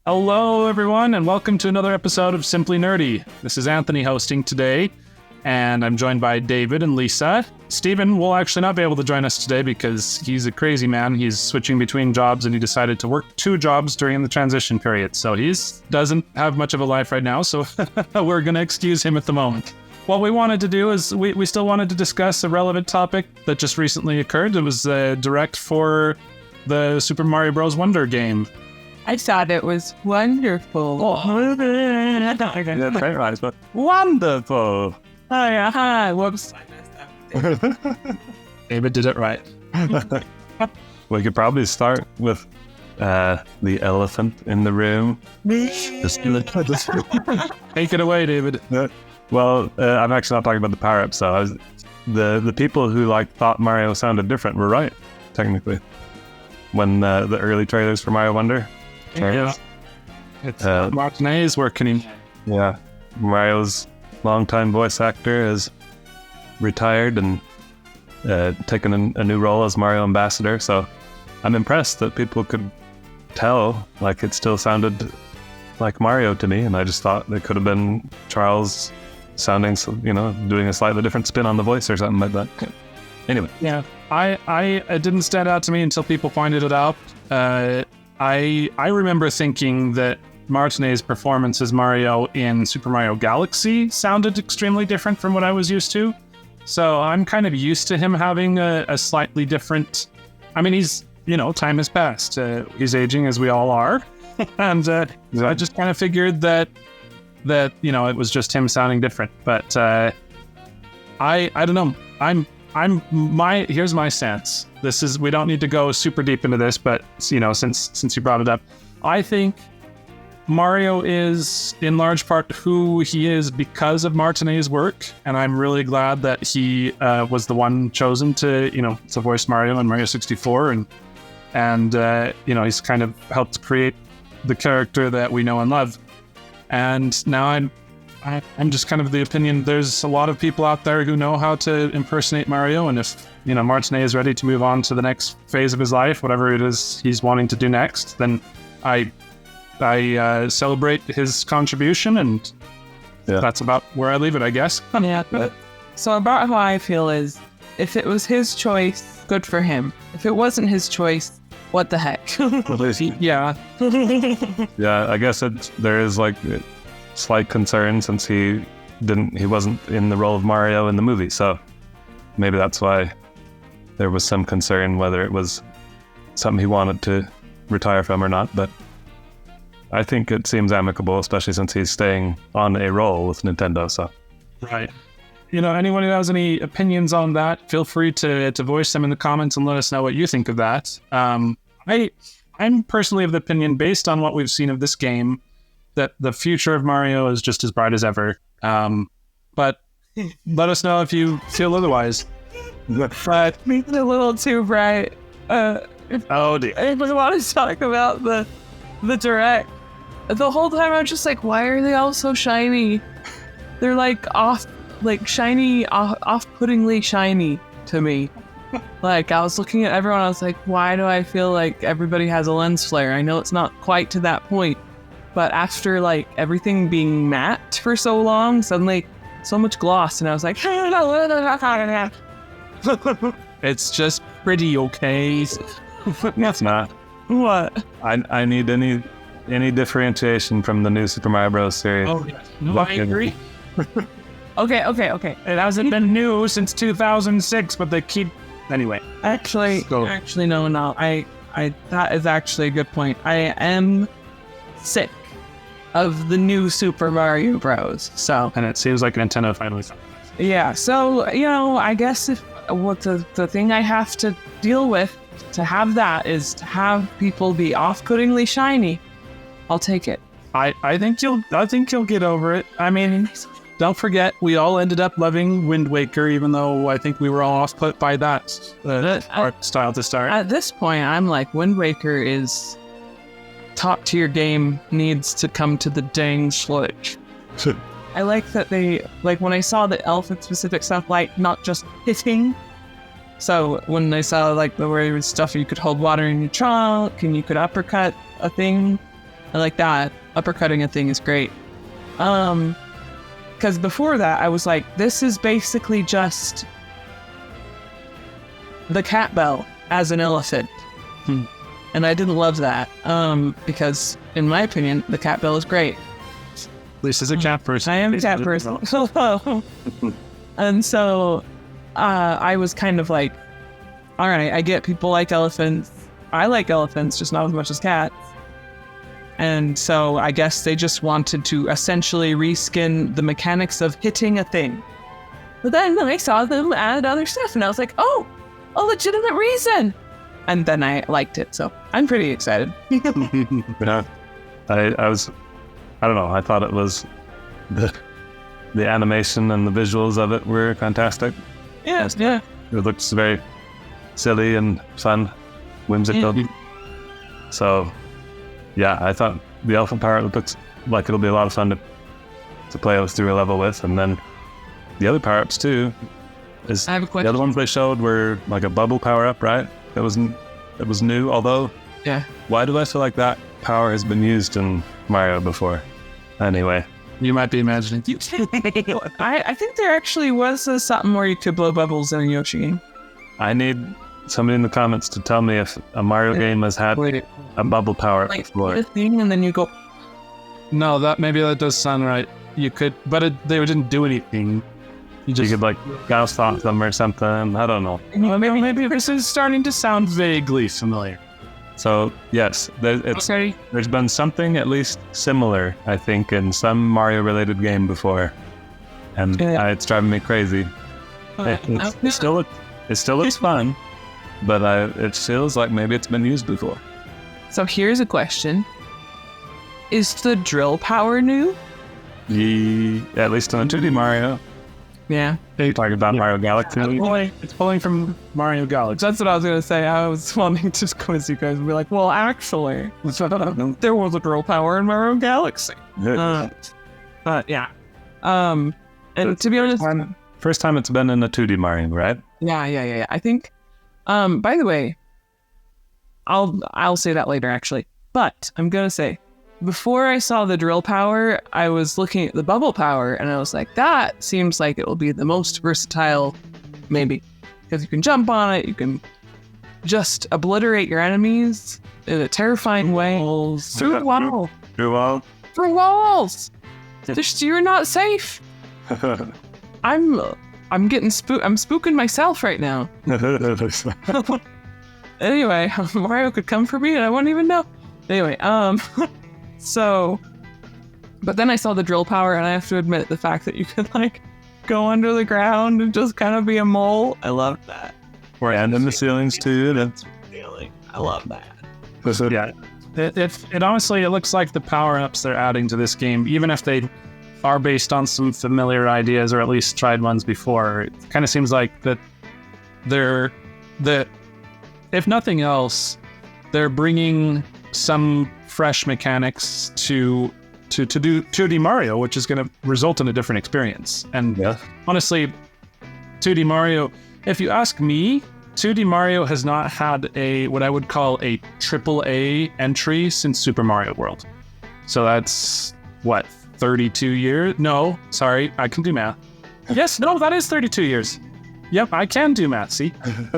Hello, everyone, and welcome to another episode of Simply Nerdy. This is Anthony hosting today, and I'm joined by David and Lisa. Steven will actually not be able to join us today because he's a crazy man. He's switching between jobs, and he decided to work 2 jobs during the transition period. So he doesn't have much of a life right now, so we're going to excuse him at the moment. What we wanted to do is we still wanted to discuss a relevant topic that just recently occurred. It was direct for the Super Mario Bros. Wonder game. I thought it was wonderful. Oh. That's right, but wonderful. Oh, yeah. Whoops. David did it right. We could probably start with the elephant in the room. Take it away, David. Well, I'm actually not talking about the PowerUps, so the people who thought Mario sounded different were right, technically. When the early trailers for Mario Wonder. Yeah. It's Martinez working. Yeah. Mario's longtime voice actor has retired and taken a new role as Mario Ambassador. So I'm impressed that people could tell it still sounded like Mario to me. And I just thought it could have been Charles sounding, doing a slightly different spin on the voice or something like that. Anyway. Yeah. It didn't stand out to me until people pointed it out. I remember thinking that Martinez's performance as Mario in Super Mario Galaxy sounded extremely different from what I was used to. So I'm kind of used to him having a slightly different... I mean, he's, time has passed. He's aging as we all are. And I just kind of figured that it was just him sounding different. But I don't know. Here's my stance. We don't need to go super deep into this, but since you brought it up, I think Mario is in large part who he is because of Martinez's work, and I'm really glad that he was the one chosen to voice Mario in Mario 64, and he's kind of helped create the character that we know and love. And now I'm just kind of the opinion there's a lot of people out there who know how to impersonate Mario, and if Martinez is ready to move on to the next phase of his life, whatever it is he's wanting to do next, then I celebrate his contribution, and that's about where I leave it, I guess. Yeah. So about how I feel is, if it was his choice, good for him. If it wasn't his choice, what the heck? Yeah. Yeah, I guess there is slight concern since he wasn't in the role of Mario in the movie, so maybe that's why there was some concern whether it was something he wanted to retire from or not. But I think it seems amicable, especially since he's staying on a roll with Nintendo. So right. Anyone who has any opinions on that, feel free to voice them in the comments and let us know what you think of that. I'm personally of the opinion, based on what we've seen of this game, that the future of Mario is just as bright as ever. But let us know if you feel otherwise. But it's a little too bright. Oh dear. I want to talk about the Direct. The whole time I'm just like, why are they all so shiny? They're shiny, off-puttingly shiny to me. I was looking at everyone, I was like, why do I feel like everybody has a lens flare? I know it's not quite to that point, but after everything being matte for so long, suddenly so much gloss, and I was like, it's just pretty okay. It's not. What? I need any differentiation from the new Super Mario Bros. Series. Oh, yeah. No, I agree. Okay. It hasn't been new since 2006, but they keep... Anyway. Actually, no. I that is actually a good point. I am sick of the new Super Mario Bros. So, and it seems like Nintendo finally... Yeah, so, I guess what the thing I have to deal with to have that is to have people be off-puttingly shiny. I'll take it. I think you'll get over it. I mean, don't forget, we all ended up loving Wind Waker, even though I think we were all off-put by that art style to start. At this point, I'm like, Wind Waker is top-tier game, needs to come to the dang Switch. I like that they, when I saw the elephant-specific stuff, not just hitting. So when I saw, the way stuff you could hold water in your trunk, and you could uppercut a thing, I like that. Uppercutting a thing is great. Because before that, I was like, this is basically just the cat bell as an elephant. And I didn't love that. Because, in my opinion, the cat bell is great. At least as a cat person. I am a cat person. And so I was kind of like, all right, I get people like elephants. I like elephants, just not as much as cats. And so I guess they just wanted to essentially reskin the mechanics of hitting a thing. But then I saw them add other stuff, and I was like, oh, a legitimate reason. And then I liked it, so I'm pretty excited. Yeah. I don't know. I thought it was the animation and the visuals of it were fantastic. Yeah, yeah. It looks very silly and fun, whimsical. So, yeah, I thought the elephant power looks like it'll be a lot of fun to play us through a level with. And then the other power-ups too is I have a question. the other ones they showed were like a bubble power-up, right? It was new, although Yeah. why do I feel like that power has been used in Mario before? Anyway. You might be imagining. I think there actually was something where you could blow bubbles in a Yoshi game. I need somebody in the comments to tell me if a Mario game has had a bubble power Like, before. hit a thing and then you go, No, maybe that does sound right. You could, but they didn't do anything. You You could like bounce off them or something. I don't know. maybe this is starting to sound vaguely familiar. So yes, okay. there's been something at least similar, I think, in some Mario-related game before, and Yeah. it's driving me crazy. It still looks fun, but it feels like maybe it's been used before. So here's a question. Is the drill power new? At least in the 2D Mario. Yeah. Talking about Mario Galaxy. It's pulling from Mario Galaxy. That's what I was going to say. I was wanting to quiz you guys and be like, well, actually, there was a drill power in Mario Galaxy. But yeah. And to be honest, First time it's been in a 2D Mario, right? yeah. I think, by the way, I'll say that later actually, but I'm going to say, before I saw the drill power, I was looking at the bubble power and I was like, that seems like it will be the most versatile, maybe. Because you can jump on it, you can just obliterate your enemies in a terrifying way. Through the wall. Through walls! You're not safe! I'm getting I'm spooking myself right now. Anyway, Mario could come for me and I wouldn't even know. Anyway, so, but then I saw the drill power and I have to admit the fact that you could like go under the ground and just kind of be a mole. I love that. And in the ceilings too. That's really, I love that. Yeah, it honestly, it looks like the power-ups they're adding to this game, even if they are based on some familiar ideas or at least tried ones before, it kind of seems like that if nothing else, they're bringing some fresh mechanics to do 2D Mario, which is going to result in a different experience. And honestly, 2D Mario, if you ask me, 2D Mario has not had what I would call a AAA entry since Super Mario World. So that's, 32 years? No, sorry, I can do math. Yes, no, that is 32 years. Yep, I can do math, see?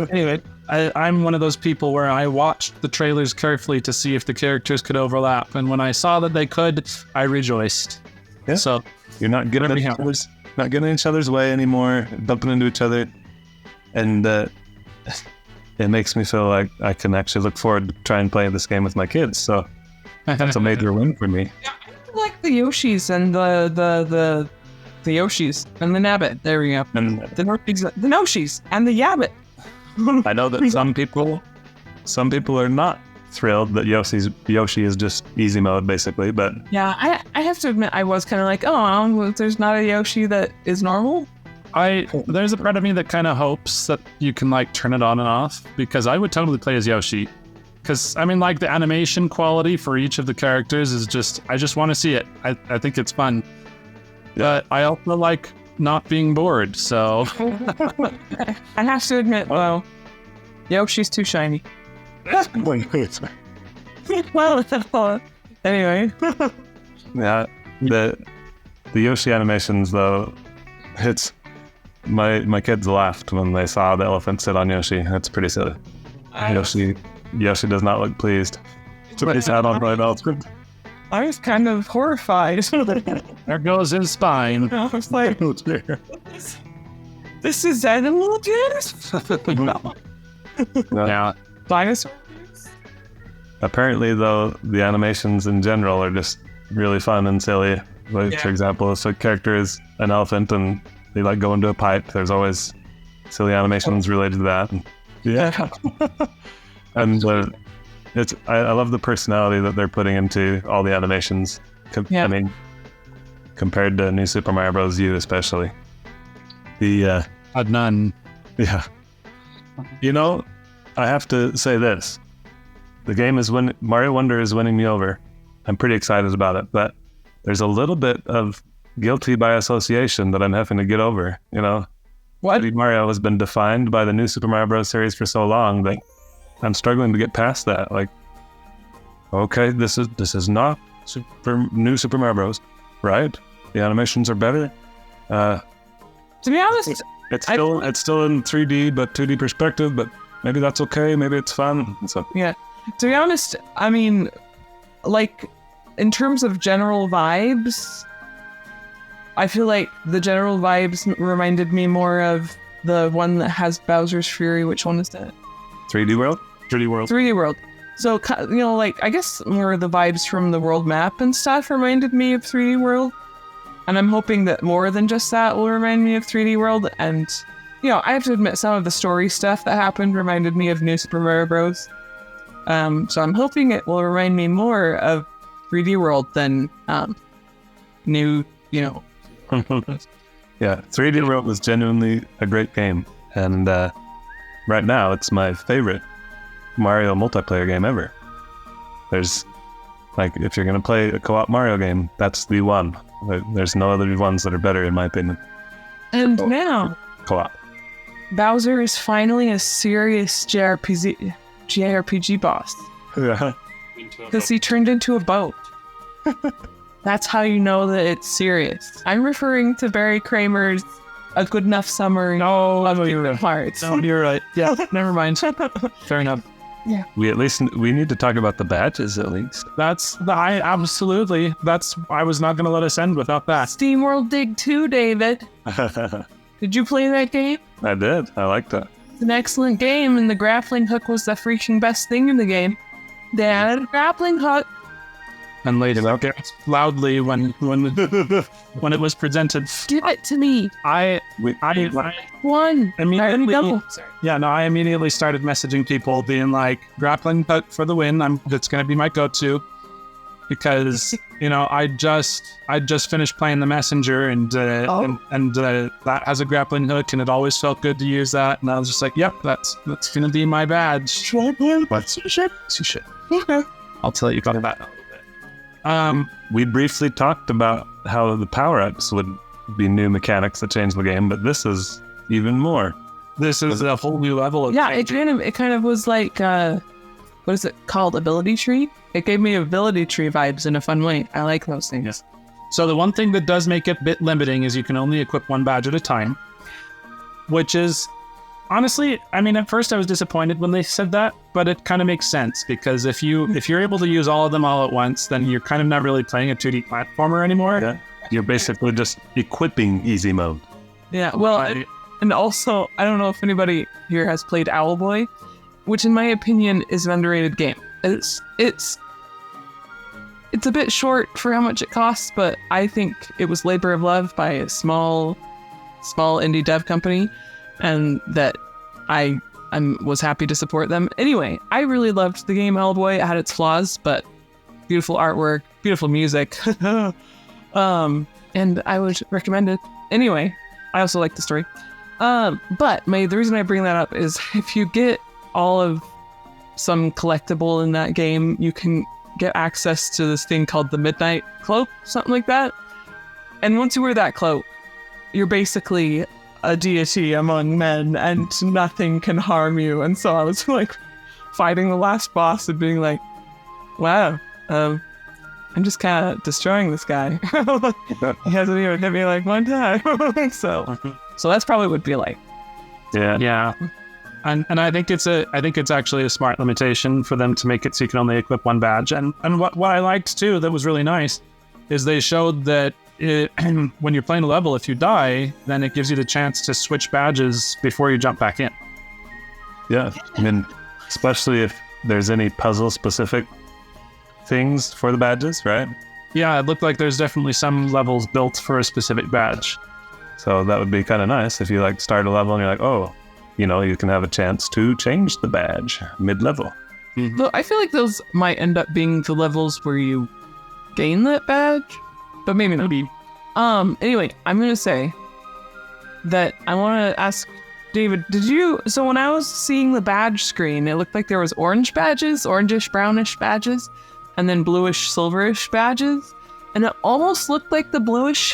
Anyway, I'm one of those people where I watched the trailers carefully to see if the characters could overlap, and when I saw that they could, I rejoiced. Yeah. So you're not getting in each other's way anymore, bumping into each other, and it makes me feel like I can actually look forward to try and play this game with my kids. So that's a major win for me. Yeah, I like the Yoshis and the Yoshis and the Nabbit. There we go. And The Noshis and the Yabbit. I know that some people are not thrilled that Yoshi is just easy mode basically, but Yeah, I have to admit I was kind of like, oh, there's not a Yoshi that is normal. There's a part of me that kind of hopes that you can like turn it on and off, because I would totally play as Yoshi. Because I mean, like, the animation quality for each of the characters is I just want to see it. I think it's fun. But I also like not being bored, so I have to admit, though, Yoshi's too shiny. Well, Anyway. Yeah, the Yoshi animations though, it's my kids laughed when they saw the elephant sit on Yoshi. That's pretty silly. Yoshi does not look pleased to be sat on by an elephant. I was kind of horrified. There goes his spine. I was like, this is animal abuse? Yeah. Dinosaur? Apparently, though, the animations in general are just really fun and silly. Like, for example, if a character is an elephant and they like go into a pipe, there's always silly animations related to that. Yeah. And I love the personality that they're putting into all the animations. I mean, compared to New Super Mario Bros. U, especially. None. Yeah. You know, I have to say this. The game is Mario Wonder is winning me over. I'm pretty excited about it, but there's a little bit of guilty by association that I'm having to get over, you know? What? Mario has been defined by the New Super Mario Bros. Series for so long that I'm struggling to get past that. Like, okay, this is not New Super Mario Bros., right? The animations are better. To be honest, it's still in 3D but 2D perspective, but maybe that's okay. Maybe it's fun. So yeah. To be honest, I mean, like, in terms of general vibes, I feel like the general vibes reminded me more of the one that has Bowser's Fury. Which one is that? 3D World? 3D World. 3D World. So, you know, like, I guess more of the vibes from the world map and stuff reminded me of 3D World. And I'm hoping that more than just that will remind me of 3D World. And, you know, I have to admit, some of the story stuff that happened reminded me of New Super Mario Bros. So I'm hoping it will remind me more of 3D World than new, you know. Yeah, 3D World was genuinely a great game. And right now, it's my favorite Mario multiplayer game ever. There's, like, if you're going to play a co-op Mario game, that's the one. There's no other ones that are better, in my opinion. And now, Co-op. Bowser is finally a serious JRPG boss. Yeah. Because he turned into a boat. That's how you know that it's serious. I'm referring to Barry Kramer's A Good Enough Summary of Kingdom Hearts. No, you're right. Yeah, never mind. Fair enough. Yeah. We need to talk about the badges at least. I was not going to let us end without that. SteamWorld Dig 2, David. Did you play that game? I did. I liked it. It's an excellent game, and the grappling hook was the freaking best thing in the game. They added a grappling hook. And later, loudly when it was presented. Give it to me. I One. immediately, Double. Sorry. I immediately started messaging people, being like, "Grappling hook for the win! That's going to be my go-to." Because I just finished playing the Messenger, and that has a grappling hook, and it always felt good to use that. And I was just like, "Yep, that's going to be my badge." What? Shit. Okay. I'll tell you about that in a little bit. We briefly talked about how the power-ups would be new mechanics that change the game, but this is even more. This is a whole new level of changing. it kind of was like what is it called? Ability tree? It gave me ability tree vibes in a fun way. I like those things. Yes. So the one thing that does make it a bit limiting is you can only equip one badge at a time, which is, honestly, I mean, at first I was disappointed when they said that, but it kind of makes sense, because if you're able to use all of them all at once, then you're kind of not really playing a 2D platformer anymore. Yeah. You're basically just equipping easy mode. Yeah, well, and also, I don't know if anybody here has played Owlboy, which in my opinion is an underrated game. It's a bit short for how much it costs, but I think it was labor of love by a small indie dev company, and that I was happy to support them. Anyway, I really loved the game Owlboy. It had its flaws, but beautiful artwork, beautiful music, and I would recommend it. Anyway, I also like the story. But the reason I bring that up is if you get all of some collectible in that game, you can get access to this thing called the Midnight Cloak, something like that. And once you wear that cloak, you're basically a deity among men, and nothing can harm you. And so I was like fighting the last boss and being like, wow, I'm just kind of destroying this guy. He hasn't even hit me like one time. So that's probably what it'd be like. Yeah. And I think it's actually a smart limitation for them to make it so you can only equip one badge. And what I liked too that was really nice is they showed that when you're playing a level, if you die, then it gives you the chance to switch badges before you jump back in. Yeah, I mean, especially if there's any puzzle-specific things for the badges, right? Yeah, it looked like there's definitely some levels built for a specific badge. So that would be kind of nice if you like start a level and you're like, oh, you know, you can have a chance to change the badge mid-level. Though I feel like those might end up being the levels where you gain that badge, but maybe not. Anyway, I'm gonna say that I want to ask David, so when I was seeing the badge screen, it looked like there was orange badges, orangish, brownish badges, and then bluish, silverish badges, and it almost looked like the bluish,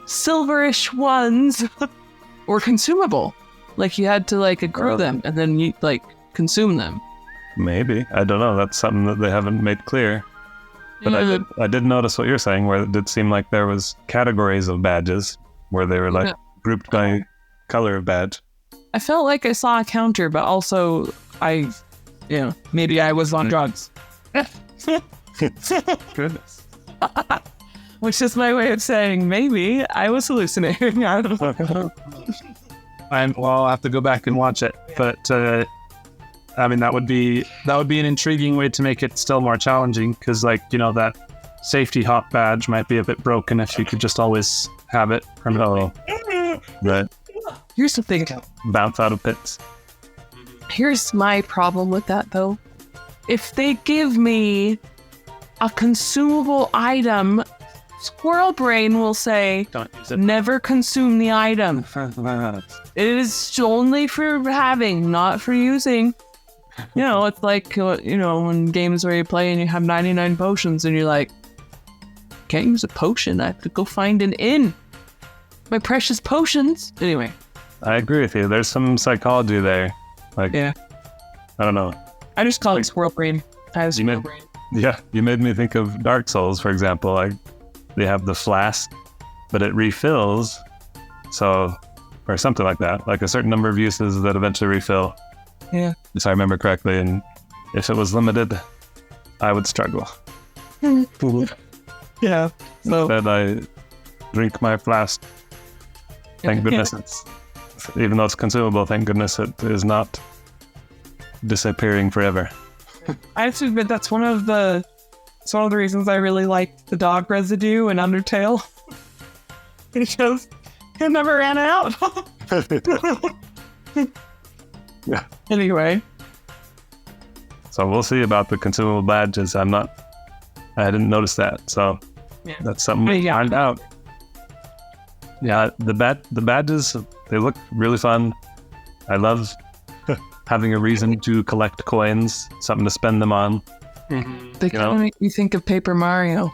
silverish ones were consumable. Like you had to like accrue them and then you like consume them. Maybe. I don't know. That's something that they haven't made clear. But I did notice what you're saying, where it did seem like there was categories of badges where they were like grouped by color of badge. I felt like I saw a counter, but also maybe I was on drugs. Goodness. Which is my way of saying maybe I was hallucinating. I don't know. I'll have to go back and watch it. But I mean, that would be an intriguing way to make it still more challenging, because like, you know, that safety hop badge might be a bit broken if you could just always have it permanently. Right. Here's the thing. Bounce out of pits. Here's my problem with that though. If they give me a consumable item, Squirrel Brain will say, Don't use it. never consume the item. It is only for having, not for using. You know, it's like, when games where you play and you have 99 potions and you're like, can't use a potion. I have to go find an inn. My precious potions. Anyway. I agree with you. There's some psychology there. Like, Yeah. I don't know. I just call it Squirrel Brain. I have Squirrel Brain. Yeah, you made me think of Dark Souls, for example. Like, they have the flask, but it refills, or something like that. Like a certain number of uses that eventually refill. Yeah. If I remember correctly, and if it was limited, I would struggle. Yeah. So Instead, I drink my flask. Thank goodness even though it's consumable, thank goodness it is not disappearing forever. I have to admit that's one of the reasons I really liked the dog residue in Undertale. Because it never ran out. Yeah. Anyway. So we'll see about the consumable badges. I didn't notice that, so that's something we'll find out. Yeah, the badges, they look really fun. I love having a reason to collect coins, something to spend them on. They kind of make me think of Paper Mario.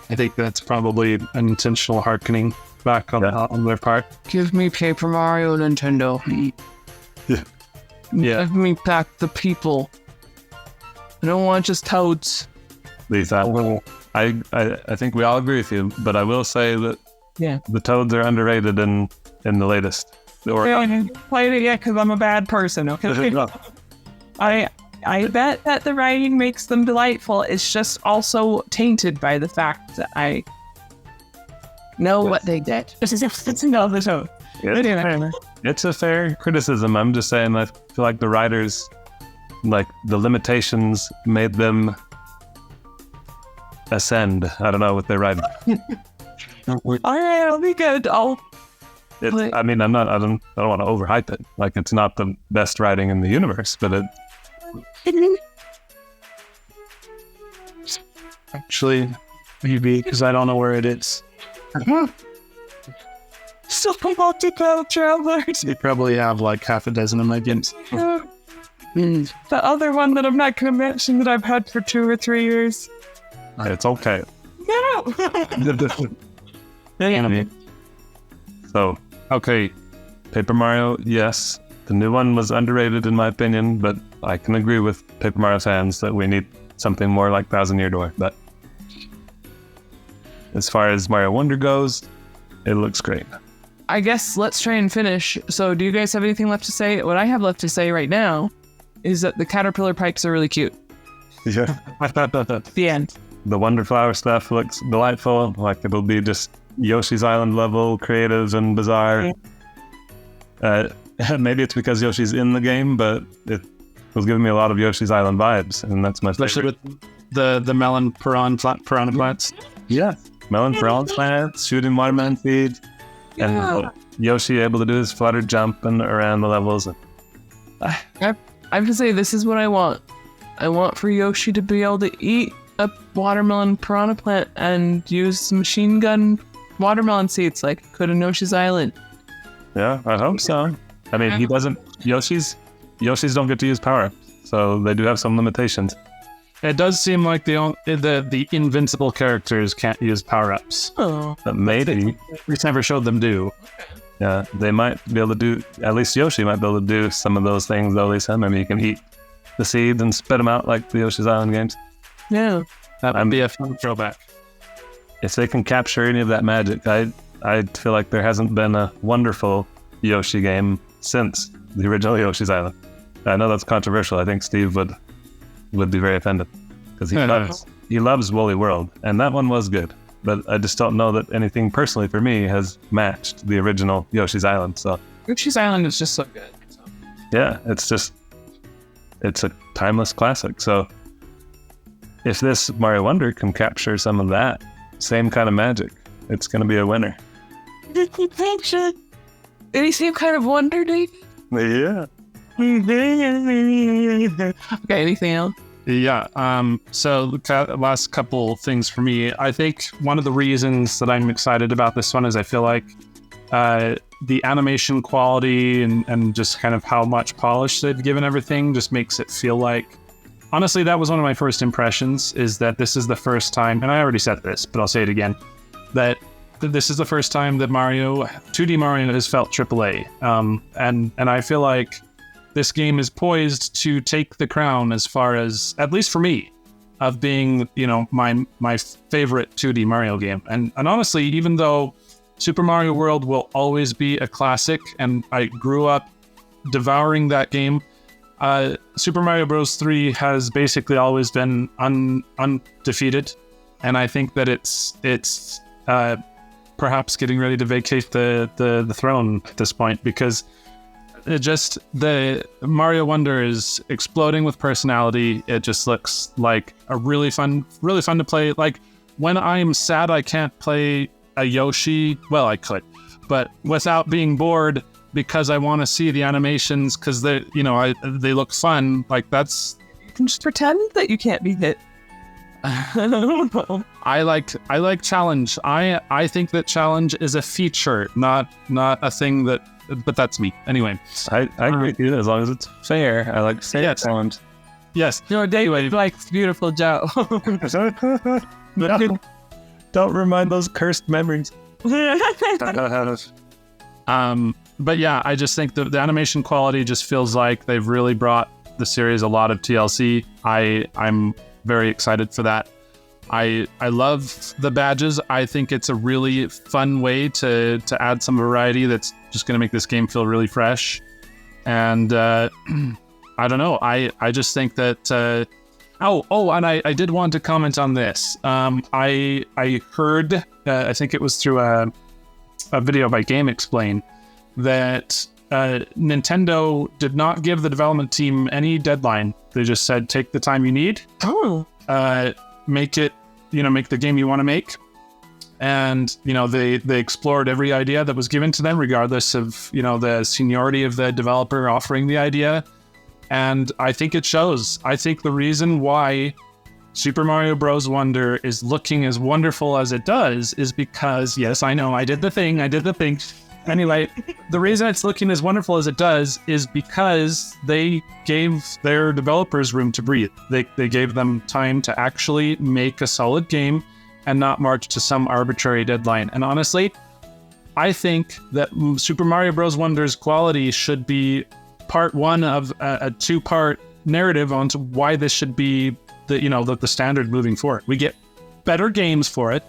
I think that's probably an intentional hearkening back on their part. Give me Paper Mario, Nintendo. Yeah. Give me back the people. I don't want just toads. Lisa, I think we all agree with you, but I will say that the toads are underrated in the latest. I haven't played it yet because I'm a bad person, okay? I bet that the writing makes them delightful. It's just also tainted by the fact that I know what they did. It's another toad. It's a fair criticism. I'm just saying I feel like the writers, like the limitations made them ascend. I don't know what they're writing. Alright, I'll be good. I don't want to overhype it. Like, it's not the best writing in the universe, but it... Actually, maybe, because I don't know where it is. Still multi-battle travelers. They probably have like half a dozen of my games. The other one that I'm not going to mention that I've had for 2 or 3 years. It's okay. No! So, okay, Paper Mario, yes. The new one was underrated in my opinion, but I can agree with Paper Mario fans that we need something more like Thousand Year Door. But as far as Mario Wonder goes, it looks great. I guess let's try and finish. So do you guys have anything left to say? What I have left to say right now is that the caterpillar pipes are really cute. Yeah. The end. The Wonder Flower stuff looks delightful. Like it'll be just Yoshi's Island level, creative and bizarre. Maybe it's because Yoshi's in the game, but it was giving me a lot of Yoshi's Island vibes, and that's my Especially favorite. with the melon piranha plants. Yeah. Melon piranha plants, shooting watermelon seeds, and Yoshi able to do his flutter jump and around the levels. I have to say, this is what I want. I want for Yoshi to be able to eat a watermelon piranha plant and use machine gun watermelon seeds like he could in Yoshi's Island. Yeah, I hope so. I mean, he doesn't. Yoshi's don't get to use power, so they do have some limitations. It does seem like the invincible characters can't use power-ups. Oh, But maybe, We never showed them do. yeah, they might be able to do. At least Yoshi might be able to do some of those things, though. Lisa, maybe you can eat the seeds and spit them out like the Yoshi's Island games. yeah. That would be a fun throwback. If they can capture any of that magic, I feel like there hasn't been a wonderful Yoshi game since the original Yoshi's Island. I know that's controversial. I think Steve would be very offended because he loves Woolly World, and that one was good. But I just don't know that anything personally for me has matched the original Yoshi's Island. So Yoshi's Island is just so good. So. yeah, it's a timeless classic. So if this Mario Wonder can capture some of that same kind of magic, it's going to be a winner. Any same kind of wonder, Dave? Yeah. Okay, anything else? Yeah. So the last couple things for me. I think one of the reasons that I'm excited about this one is I feel like the animation quality and just kind of how much polish they've given everything just makes it feel like. Honestly, that was one of my first impressions. Is that this is the first time, and I already said this, but I'll say it again, that this is the first time that 2D Mario has felt AAA. And I feel like this game is poised to take the crown as far as, at least for me, of being, my favorite 2D Mario game. And honestly, even though Super Mario World will always be a classic, and I grew up devouring that game, Super Mario Bros. 3 has basically always been undefeated. And I think that it's perhaps getting ready to vacate the throne at this point, because the Mario Wonder is exploding with personality. It just looks like a really fun to play. Like when I'm sad I can't play a Yoshi, well, I could, but without being bored, because I want to see the animations, because they look fun. Like that's, You can just pretend that you can't be hit. I like challenge. I think that challenge is a feature, not a thing that. But that's me. Anyway, I agree with you as long as it's fair. I like fair challenge. Yes. No, Dave likes beautiful Joe. No, don't remind those cursed memories. But yeah, I just think the animation quality just feels like they've really brought the series a lot of TLC. I'm very excited for that. I love the badges. I think it's a really fun way to add some variety that's just going to make this game feel really fresh. And I don't know. I just think that... and I did want to comment on this. I heard, I think it was through a video by Game Explain, that Nintendo did not give the development team any deadline. They just said, take the time you need. Make the game you want to make. And, they explored every idea that was given to them, regardless of, the seniority of the developer offering the idea. And I think it shows. I think the reason why Super Mario Bros. Wonder is looking as wonderful as it does is because, yes, I know, I did the thing. Anyway, the reason it's looking as wonderful as it does is because they gave their developers room to breathe. They gave them time to actually make a solid game and not march to some arbitrary deadline. And honestly, I think that Super Mario Bros. Wonder's quality should be part one of a two-part narrative onto why this should be the standard moving forward. We get better games for it,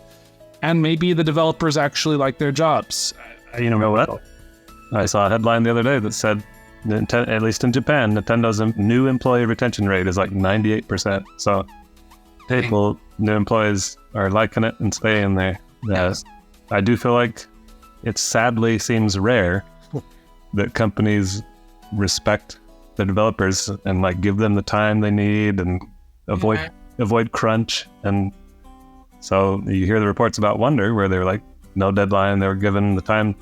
and maybe the developers actually like their jobs. You know what? I saw a headline the other day that said, at least in Japan, Nintendo's new employee retention rate is like 98%. So new employees are liking it and staying there. Yes. I do feel like it sadly seems rare that companies respect the developers and like give them the time they need and avoid crunch. And so you hear the reports about Wonder where they're like no deadline, they were given the time,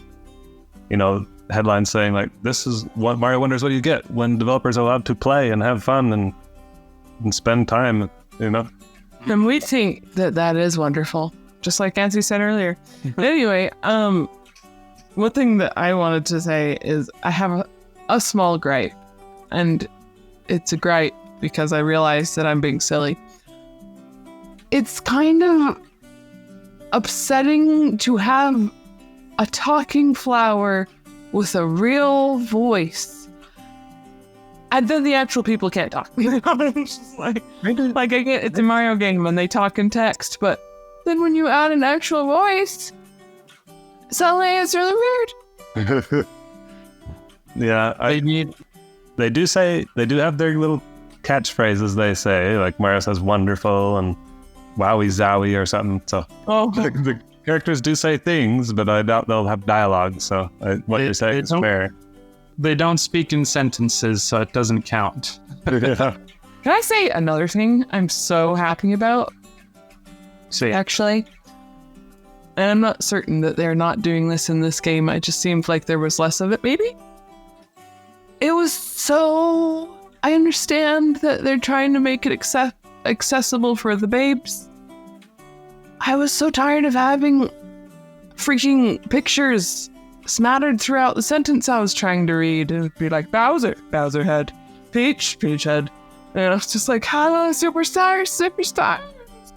headlines saying like, this is what Mario Wonder is what you get when developers are allowed to play and have fun and spend time, And we think that is wonderful, just like Nancy said earlier. Anyway, one thing that I wanted to say is I have a small gripe, and it's a gripe because I realize that I'm being silly. It's kind of upsetting to have a talking flower with a real voice, and then the actual people can't talk. It's just like I get it's a Mario game when they talk in text, but then when you add an actual voice, suddenly it's really weird. Yeah, they do have their little catchphrases they say, like Mario says wonderful and wowie zowie or something. So the characters do say things, but I doubt they'll have dialogue. So what you're saying is fair. They don't speak in sentences, so it doesn't count. Yeah. Can I say another thing I'm so happy about? Actually, and I'm not certain that they're not doing this in this game. It just seemed like there was less of it, maybe? It was so... I understand that they're trying to make it accessible for the babes. I was so tired of having freaking pictures smattered throughout the sentence I was trying to read. It would be like, Bowser head, Peach head. And I was just like, hello, superstar.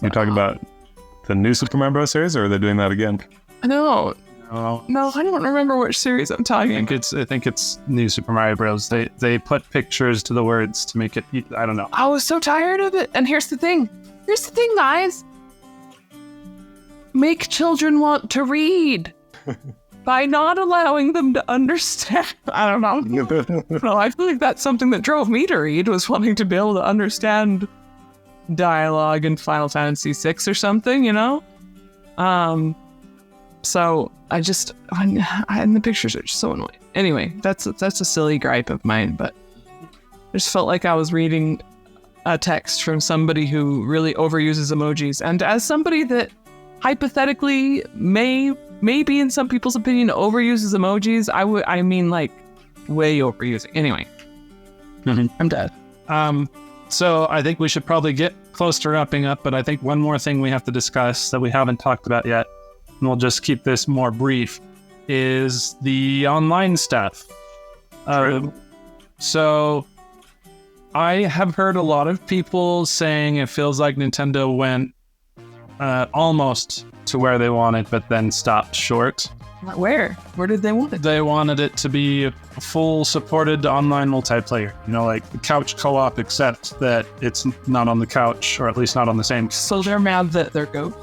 You're talking about the new Super Mario Bros. Series, or are they doing that again? No, I don't remember which series I'm talking about. I think it's New Super Mario Bros. They put pictures to the words to make it. I don't know. I was so tired of it. And here's the thing, guys. Make children want to read by not allowing them to understand. I don't know. No, I feel like that's something that drove me to read, was wanting to be able to understand dialogue in Final Fantasy VI or something, So I just, and the pictures are just so annoying. Anyway, that's a silly gripe of mine, but I just felt like I was reading a text from somebody who really overuses emojis. And as somebody that hypothetically may be, in some people's opinion, overuses emojis, I mean like way overusing. Anyway, I'm dead. So I think we should probably get close to wrapping up, but I think one more thing we have to discuss that we haven't talked about yet, and we'll just keep this more brief, is the online stuff. So I have heard a lot of people saying it feels like Nintendo went almost to where they wanted, but then stopped short. Where did they want it? They wanted it to be a full supported online multiplayer, like the couch co-op, except that it's not on the couch, or at least not on the same. So they're mad that they're ghosts?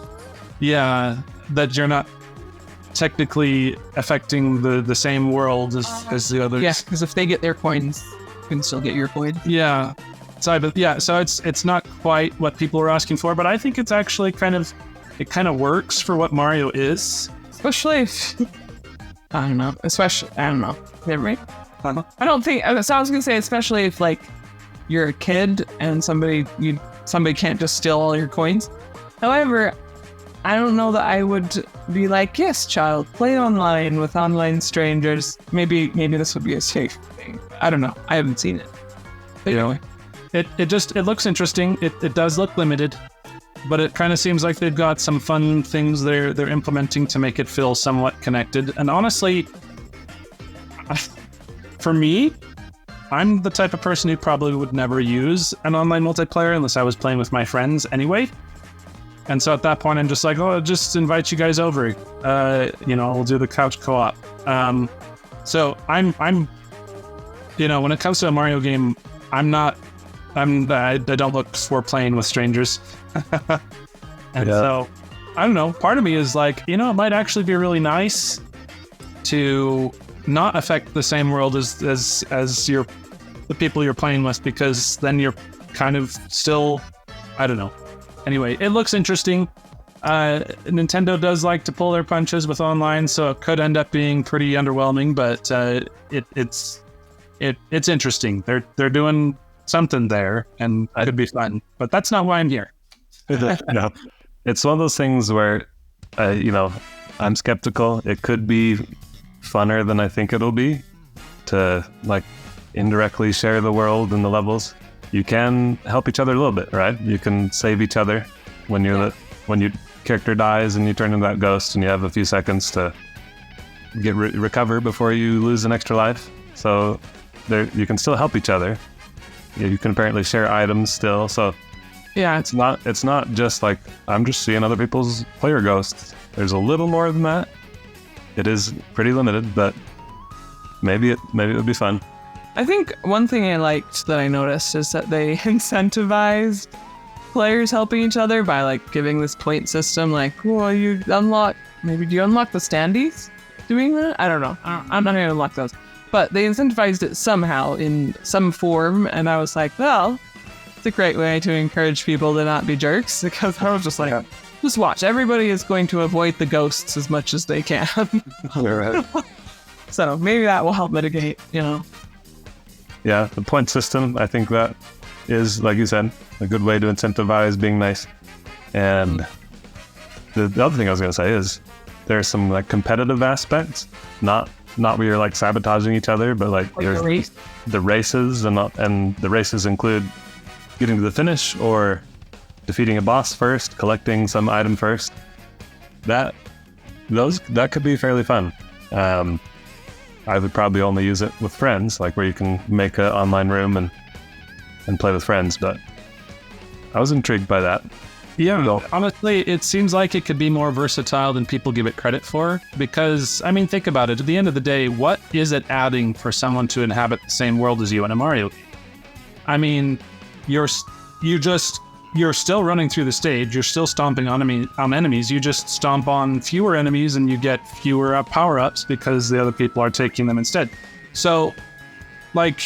Yeah, that you're not technically affecting the same world as the others. Yeah, because if they get their coins, you can still get your coins. Yeah. So it's not quite what people were asking for, but I think it's actually kind of works for what Mario is. Especially if, I don't know. Never mind. I don't think, so I was going to say, especially if like you're a kid and somebody can't just steal all your coins. However, I don't know that I would be like, yes, child, play online with online strangers. Maybe this would be a safe thing. I don't know. I haven't seen it. But anyway. It looks interesting. It does look limited, but it kind of seems like they've got some fun things they're implementing to make it feel somewhat connected. And honestly, for me, I'm the type of person who probably would never use an online multiplayer unless I was playing with my friends anyway. And so at that point, I'm just like, I'll just invite you guys over. We'll do the couch co-op. So I'm when it comes to a Mario game, I'm not I don't look for playing with strangers. And so, I don't know. Part of me is like, it might actually be really nice to not affect the same world as the people you're playing with, because then you're kind of still, I don't know. Anyway, it looks interesting. Nintendo does like to pull their punches with online, so it could end up being pretty underwhelming, but it's interesting. They're doing something there, and it could be fun. But that's not why I'm here. No. It's one of those things where, I'm skeptical. It could be funner than I think it'll be to like indirectly share the world and the levels. You can help each other a little bit, right? You can save each other when when your character dies and you turn into that ghost, and you have a few seconds to recover before you lose an extra life. So you can still help each other. You can apparently share items still. So Yeah. it's not just like I'm just seeing other people's player ghosts. There's a little more than that. It is pretty limited, but maybe it would be fun. I think one thing I liked that I noticed is that they incentivized players helping each other by like giving this point system, like, well, do you unlock the standees doing that? I don't know. I'm not going to unlock those. But they incentivized it somehow in some form, and I was like, well, it's a great way to encourage people to not be jerks, because I was just like, just watch. Everybody is going to avoid the ghosts as much as they can. Right. So maybe that will help mitigate, Yeah, the point system, I think that is, like you said, a good way to incentivize being nice. And the other thing I was going to say is there's some like competitive aspects, not where you're like sabotaging each other, but like there's the races, and the races include getting to the finish or defeating a boss first, collecting some item first. That could be fairly fun. I would probably only use it with friends, like where you can make an online room and play with friends, but I was intrigued by that. Yeah, So- honestly, it seems like it could be more versatile than people give it credit for, because, I mean, think about it. At the end of the day, what is it adding for someone to inhabit the same world as you in a Mario game? I mean, you're still running through the stage, you're still stomping on enemies, you just stomp on fewer enemies and you get fewer power-ups because the other people are taking them instead. So, like,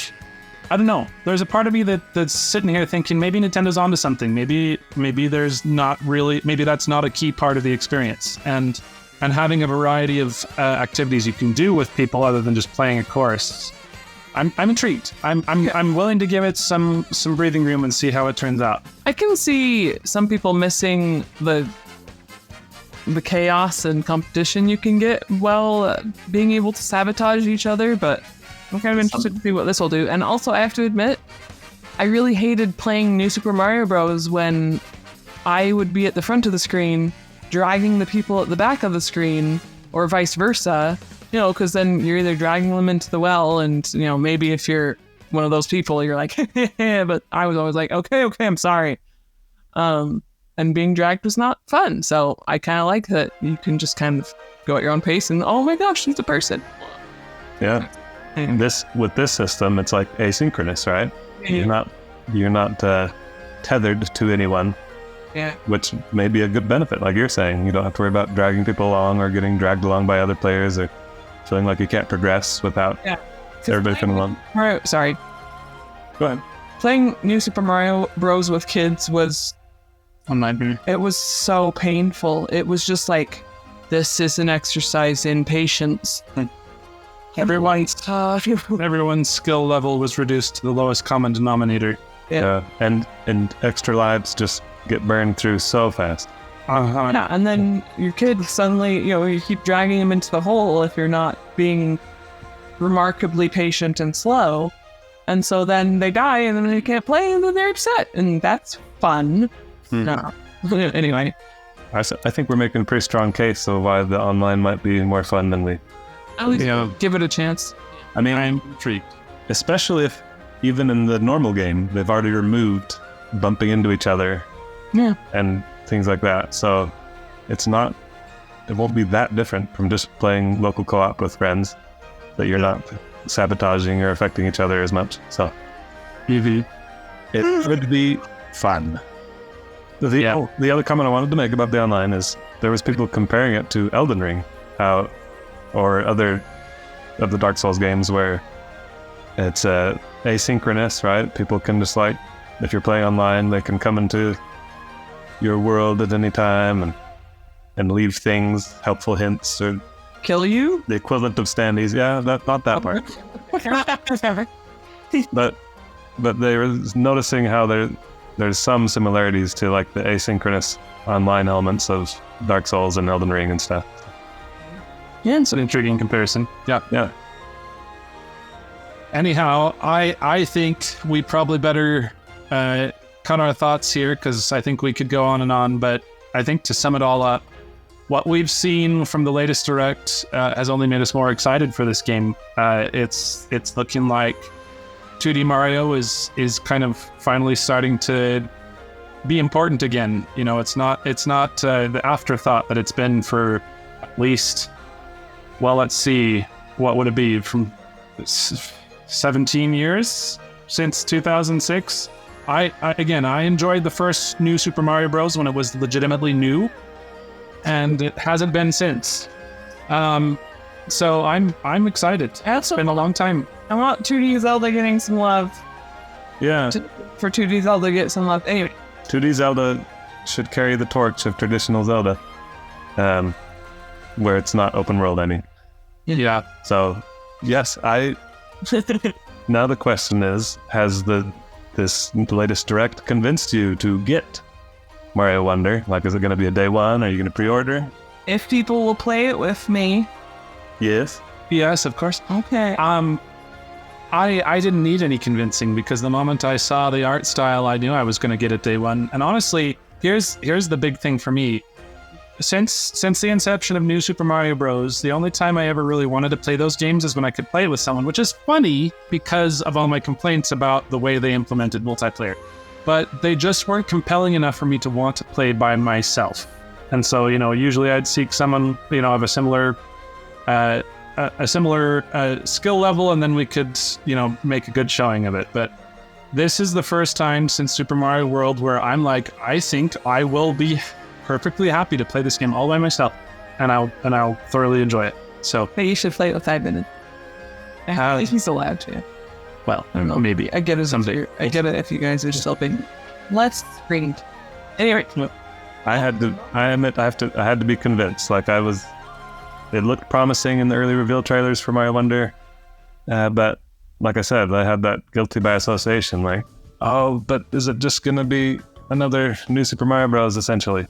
I don't know. There's a part of me that's sitting here thinking maybe Nintendo's onto something. Maybe that's not a key part of the experience. And having a variety of activities you can do with people other than just playing a course. I'm intrigued. I'm willing to give it some breathing room and see how it turns out. I can see some people missing the chaos and competition you can get while being able to sabotage each other, but I'm kind of interested to see what this will do. And also, I have to admit, I really hated playing New Super Mario Bros. When I would be at the front of the screen dragging the people at the back of the screen, or vice versa, because then you're either dragging them into the well, and, maybe if you're one of those people, you're like, but I was always like, okay, I'm sorry. And being dragged was not fun. So I kind of like that you can just kind of go at your own pace and, oh my gosh, it's a person. Yeah. With this system, it's like asynchronous, right? You're not tethered to anyone. Yeah. Which may be a good benefit, like you're saying. You don't have to worry about dragging people along or getting dragged along by other players or feeling like you can't progress without everybody coming along. Sorry. Go ahead. Playing New Super Mario Bros. With kids was A nightmare. It was so painful. It was just like, this is an exercise in patience. Everyone's skill level was reduced to the lowest common denominator. Yeah. And extra lives just get burned through so fast. Yeah, and then your kid suddenly, you keep dragging them into the hole if you're not being remarkably patient and slow. And so then they die and then they can't play and then they're upset. And that's fun. No. Anyway. I think we're making a pretty strong case of why the online might be more fun than we... At least give it a chance. I mean, I'm intrigued. Especially if, even in the normal game, they've already removed bumping into each other. Yeah. And things like that. So it won't be that different from just playing local co-op with friends, that you're not sabotaging or affecting each other as much. So It would be fun. The other comment I wanted to make about the online is there was people comparing it to Elden Ring, or other of the Dark Souls games where it's asynchronous, right? People can just like, if you're playing online, they can come into your world at any time and leave things, helpful hints, or Kill you? the equivalent of standees. Yeah, not that part. But they were noticing how there's some similarities to like the asynchronous online elements of Dark Souls and Elden Ring and stuff. Yeah, it's an intriguing comparison. Yeah. Anyhow, I think we probably better cut our thoughts here because I think we could go on and on. But I think to sum it all up, what we've seen from the latest Direct has only made us more excited for this game. It's looking like 2D Mario is kind of finally starting to be important again. You know, it's not the afterthought that it's been for at least, well, let's see, what would it be, from 17 years since 2006. I enjoyed the first new Super Mario Bros. When it was legitimately new, and it hasn't been since. So I'm excited. It's been a long time. I want 2D Zelda getting some love. Yeah. For 2D Zelda to get some love. Anyway. 2D Zelda should carry the torch of traditional Zelda, where it's not open world any. Yeah. So, yes, now the question is, has this latest Direct convinced you to get Mario Wonder? Like, is it going to be a day one? Are you going to pre-order? If people will play it with me. Yes. Yes, of course. Okay. I didn't need any convincing because the moment I saw the art style, I knew I was going to get it day one. And honestly, here's the big thing for me. Since the inception of New Super Mario Bros., the only time I ever really wanted to play those games is when I could play it with someone, which is funny because of all my complaints about the way they implemented multiplayer. But they just weren't compelling enough for me to want to play by myself. And so, usually I'd seek someone, of a similar skill level, and then we could, make a good showing of it. But this is the first time since Super Mario World where I'm like, I think I will be perfectly happy to play this game all by myself, and I'll thoroughly enjoy it. So, But you should play it with 5 minutes. He's allowed to. Well, I don't know, maybe I get it someday. I get it if you guys are still being less read. Anyway, I had to be convinced. Like, it looked promising in the early reveal trailers for Mario Wonder, but like I said, I had that guilty by association. Like, oh, but is it just gonna be another new Super Mario Bros. Essentially,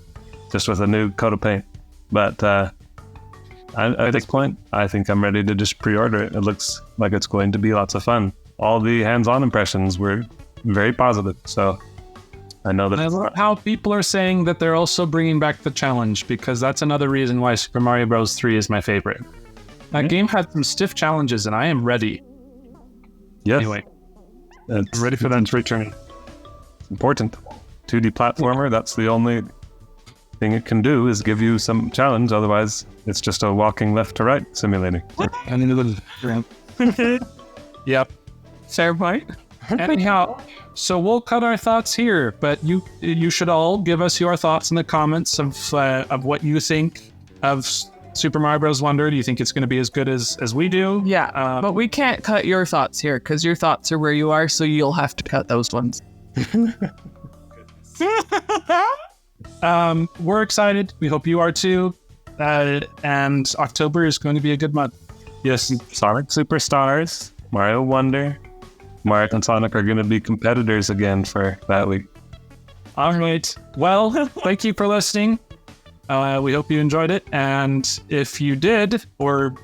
just with a new coat of paint? But at this point, I think I'm ready to just pre-order it. It looks like it's going to be lots of fun. All the hands-on impressions were very positive, so I know that. I love how people are saying that they're also bringing back the challenge, because that's another reason why Super Mario Bros. 3 is my favorite. That game had some stiff challenges, and I am ready. Yes. Anyway, I'm ready for them to return. Important. 2D platformer, that's the only thing it can do is give you some challenge. Otherwise, it's just a walking left to right simulator. Yep. fair point. Anyhow, so we'll cut our thoughts here, but you should all give us your thoughts in the comments of what you think of Super Mario Bros. Wonder. Do you think it's going to be as good as we do? Yeah, but we can't cut your thoughts here because your thoughts are where you are, so you'll have to cut those ones. We're excited. We hope you are too. And October is going to be a good month. Yes, Sonic Superstars, Mario Wonder, Mario and Sonic are going to be competitors again for that week. All right. Well, thank you for listening. We hope you enjoyed it. And if you did, or,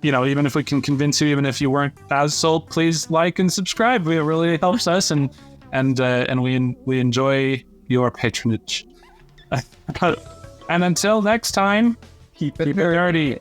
even if we can convince you, even if you weren't as sold, please like and subscribe. It really helps us, and we enjoy your patronage. And until next time, keep it nerdy.